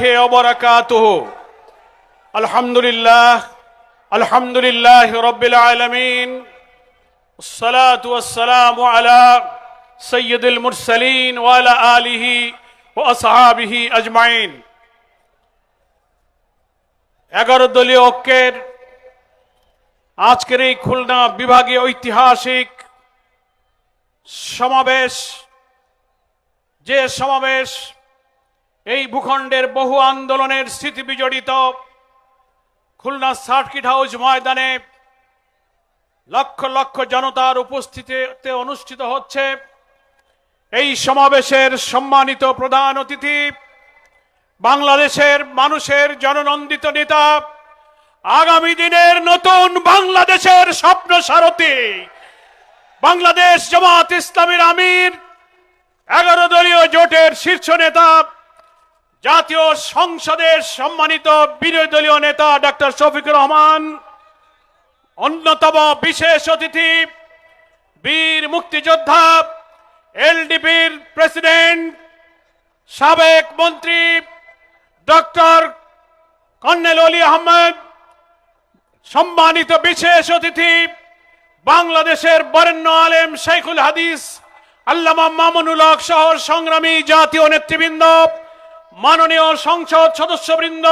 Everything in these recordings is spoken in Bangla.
وبركاته الحمد لله رب العالمين الصلاة والسلام على سيد المرسلين وعلى آله وأصحابه أجمعين 11 দলীয় ঐক্যের আজকের এই খুলনা বিভাগীয় ঐতিহাসিক সমাবেশ, যে সমাবেশ এই ভূখণ্ডের বহু আন্দোলনের স্মৃতি বিজড়িত খুলনা সার্কিট হাউস ময়দানে লক্ষ লক্ষ জনতার উপস্থিতিতে অনুষ্ঠিত হচ্ছে। এই সমাবেশের সম্মানিত প্রধান অতিথি বাংলাদেশের মানুষের জননন্দিত নেতা, আগামী দিনের নতুন বাংলাদেশের স্বপ্ন সারথী, বাংলাদেশ জামাত ইসলামীর আমির, 11 দলীয় জোটের শীর্ষ নেতা, জাতীয় সংসদের সম্মানিত বিরোধী দলীয় নেতা ডক্টর শফিকুর রহমান, অন্যতম বিশেষ অতিথি বীর মুক্তিযোদ্ধা, এলডিপির প্রেসিডেন্ট, সাবেক মন্ত্রী ডক্টর কর্নেল অলি আহমেদ, সম্মানিত বিশেষ অতিথি বাংলাদেশের বরেণ্য আলেম শেখুল হাদিস আল্লামা মামুনুল হক সহ সংগ্রামী জাতীয় নেতৃবৃন্দ, মাননীয় সংসদ সদস্যবৃন্দ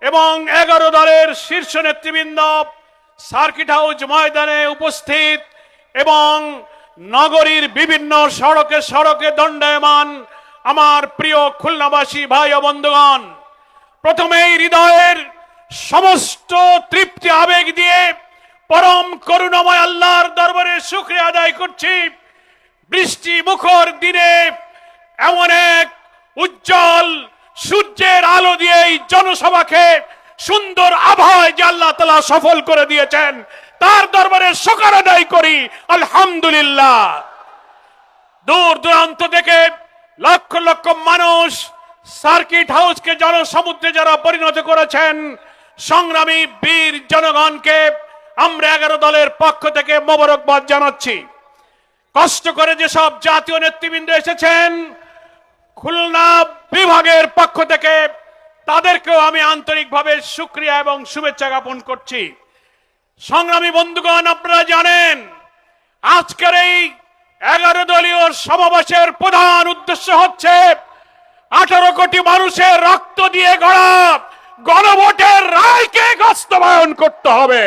এবং 11 দলের শীর্ষ নেতৃবৃন্দ সার্কিট হাউস ময়দানে উপস্থিত এবং নগরীর বিভিন্ন সড়কে সড়কে দণ্ডায়মান আমার প্রিয় খুলনাবাসী ভাই ও বন্ধুগণ, প্রথমেই হৃদয়ের সমস্ত তৃপ্তি আবেগ দিয়ে পরম করুণাময় আল্লাহর দরবারে শুকরিয়া আদায় করছি। বৃষ্টি মুখর দিনে এমন এক উজ্জ্বল সূর্যের আলো দিয়ে এই জনসভাকে সুন্দর আবহাওয়ায় যে আল্লাহ তাআলা সফল করে দিয়েছেন, তার দরবারে শুকর আদায় করি আলহামদুলিল্লাহ। দূর দূরান্ত থেকে লক্ষ লক্ষ মানুষ সার্কিট হাউসকে জনসমুদ্রে যারা পরিণত করেছেন, সংগ্রামী বীর জনগণকে আমরা 11 দলের পক্ষ থেকে মোবারকবাদ জানাচ্ছি। কষ্ট করে যেসব জাতীয় নেতৃবৃন্দ এসেছেন খুলনা বিভাগের পক্ষ থেকে, তাদেরকেও আমি আন্তরিকভাবে শুকরিয়া এবং শুভেচ্ছা জ্ঞাপন করছি। সংগ্রামী বন্ধুগণ, আপনারা জানেন আজকের এই 11 দলীয় সমাবেশের প্রধান উদ্দেশ্য হচ্ছে 18 কোটি মানুষের রক্ত দিয়ে গড়া গণভোটের রায়কে বাস্তবায়ন করতে হবে।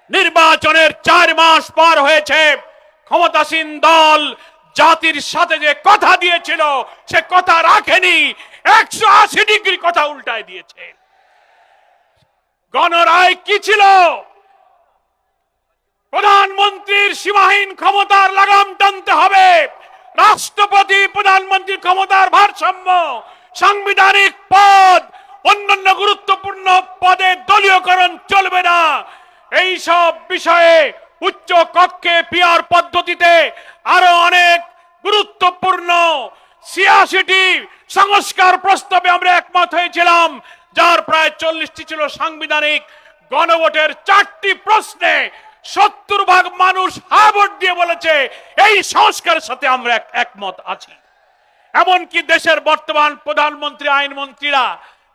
নির্বাচনের 4 মাস পার হয়েছে, ক্ষমতাসীন দল জাতির সাথে যে কথা দিয়েছিল সে কথা রাখেনি, 180 ডিগ্রি কথা উল্টায় দিয়েছে। গণরায় কি ছিল? প্রধানমন্ত্রীর সীমাহীন ক্ষমতার লাগাম টানতে হবে, রাষ্ট্রপতি প্রধানমন্ত্রীর ক্ষমতার ভারসাম্য, সাংবিধানিক পদ, অন্যান্য গুরুত্বপূর্ণ পদে দলীয়করণ চলবে না। এই সব বিষয়ে উচ্চ কক্ষে পিআর পদ্ধতিতে আরো অনেক গুরুত্বপূর্ণ 86টি সংস্কার প্রস্তাবে আমরা একমত হয়েছিলাম, যার প্রায় 40টি ছিল সাংবিধানিক। গণভোটের 4টি প্রশ্নে 70% মানুষ হ্যাঁ ভোট দিয়ে বলেছে এই সংস্কারের সাথে আমরা একমত আছি। এমনকি দেশের বর্তমান প্রধানমন্ত্রী, আইনমন্ত্রীরা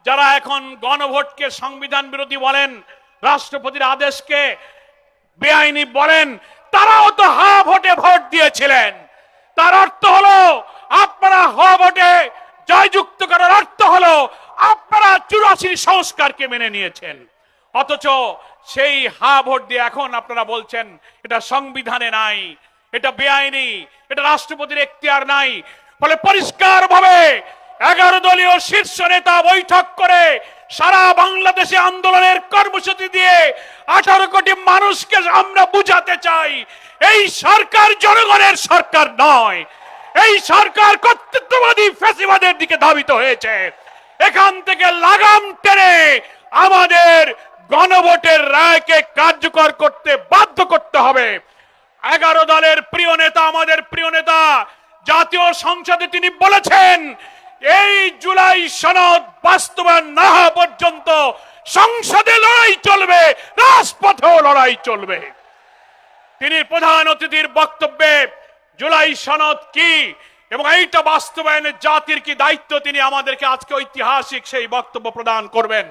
যারা এখন গণভোটকে সংবিধান বিরোধী বলেন, রাষ্ট্রপতির আদেশকে বেআইনি বলেন, তারাও তো হ্যাঁ ভোটে ভোট দিয়েছিলেন। তার অর্থ হলো আপনারা হ্যাঁ ভোটে জয়যুক্ত করার অর্থ হলো আপনারা 84 সংস্কারকে মেনে নিয়েছেন। অথচ সেই হ্যাঁ ভোট দিয়ে এখন আপনারা বলছেন এটা সংবিধানে নাই, এটা বেআইনি, এটা রাষ্ট্রপতির এখতিয়ার নাই। ফলে পরিষ্কার ভাবে 11 দলীয় শীর্ষ নেতা বৈঠক করে সারা বাংলাদেশে আন্দোলনের কর্মসূচি দিয়ে 18 কোটি মানুষকে আমরা বুঝাতে চাই এই সরকার জনগণের সরকার নয়, এই সরকার কর্তৃত্ববাদী ফ্যাসিবাদের দিকে ধাবিত হয়েছে। এখান থেকে লাগাম টেনে আমাদের গণভোটের রায়কে কার্যকর করতে বাধ্য করতে হবে। 11 দলের প্রিয় নেতা, আমাদের প্রিয় নেতা জাতীয় সংসদে তিনি বলেছেন এই জুলাই সনদ বাস্তবায়ন না হওয়া পর্যন্ত সংসদে লড়াই চলবে, রাজপথেও লড়াই চলবে। তিনি প্রধান অতিথির বক্তব্যে জুলাই সনদ কি, এবং এইটা বাস্তবায়নের জাতির কি দায়িত্ব, তিনি আমাদেরকে আজকে ঐতিহাসিক সেই বক্তব্য প্রদান করবেন।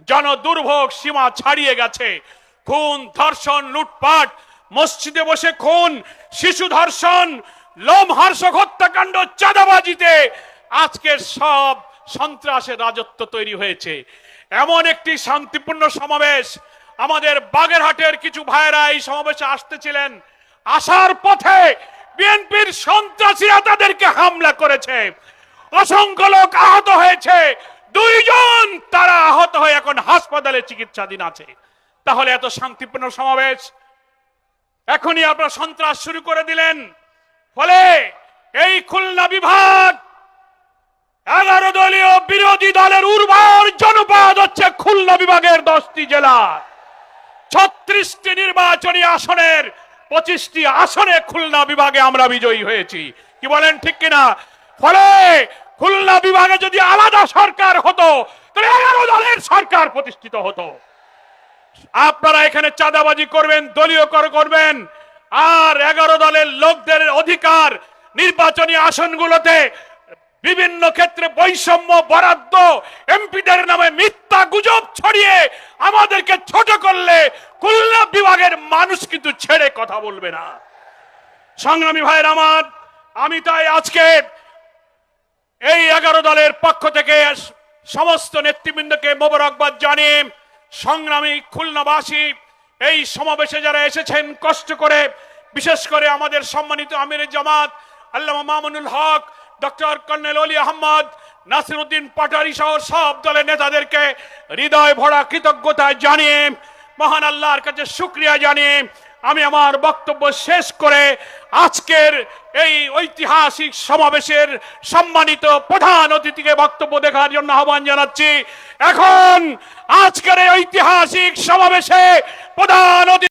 জনদুর্ভোগ সীমা ছাড়িয়ে গেছে। খুন, ধর্ষণ, লুটপাট, মসজিদে বসে খুন, শিশু ধর্ষণ, লোমহর্ষক হত্যাকাণ্ড, চাঁদাবাজিতে আজকের সব সন্ত্রাসের রাজত্ব তৈরি হয়েছে। এমন একটি শান্তিপূর্ণ সমাবেশ, আমাদের বাগেরহাটের কিছু ভাইরা এই সমাবেশে আসতেছিলেন, আসার পথে বিএনপির সন্ত্রাসীরা তাদেরকে হামলা করেছে, অসংখ্য লোক আহত হয়েছে, 2 জন তারা আহত হয়ে এখন হাসপাতালে চিকিৎসাধীন আছে। তাহলে এত শান্তিপূর্ণ সমাবেশ, এখনই আপনারা সন্ত্রাস শুরু করে দিলেন। ফলে এই খুলনা বিভাগ 11 দলীয় বিরোধী দলের উর্বর জনপদ হচ্ছে খুলনা বিভাগের 10টি জেলা, 36টি নির্বাচনী আসনের 25টি আসনে খুলনা বিভাগে আমরা বিজয়ী হয়েছি। কি বলেন, ঠিক কিনা? ফলে খুলনা বিভাগে যদি আলাদা সরকার হতো তাহলে 11 দলের সরকার প্রতিষ্ঠিত হতো। আপনারা এখানে চাঁদাবাজি করবেন, দলীয় কর করবেন, আর 11 দলের লোকদের অধিকার নির্বাচনী আসনগুলোতে বিভিন্ন ক্ষেত্রে বৈষম্য, বরাদ্দ, এমপিদের নামে মিথ্যা গুজব ছড়িয়ে আমাদেরকে ছোট করলে খুলনা বিভাগের মানুষ কিন্তু ছেড়ে কথা বলবে না। সংগ্রামী ভাইয়ের আমার, আমি তাই আজকে এই 11 দলের পক্ষ থেকে সমস্ত নেতৃবৃন্দকে মোবারকবাদ জানিয়ে, সংগ্রামী খুলনাবাসী, এই সমাবেশে যারা এসেছেন কষ্ট করে, বিশেষ করে আমাদের সম্মানিত আমির জামাত আল্লামা মামুনুল হক, ডক্টর কর্নেল অলি আহমদ, নাসিরউদ্দিন পাটারি সহ সব দলের নেতাদেরকে হৃদয় ভরা কৃতজ্ঞতা জানিয়ে, মহান আল্লাহর কাছে শুকরিয়া জানিয়ে আমি আমার বক্তব্য শেষ করে আজকের এই ঐতিহাসিক সমাবেশের সম্মানিত প্রধান অতিথিকে বক্তব্য দেখার জন্য আহ্বান জানাচ্ছি। এখন আজকের এই ঐতিহাসিক সমাবেশে প্রধান অতিথি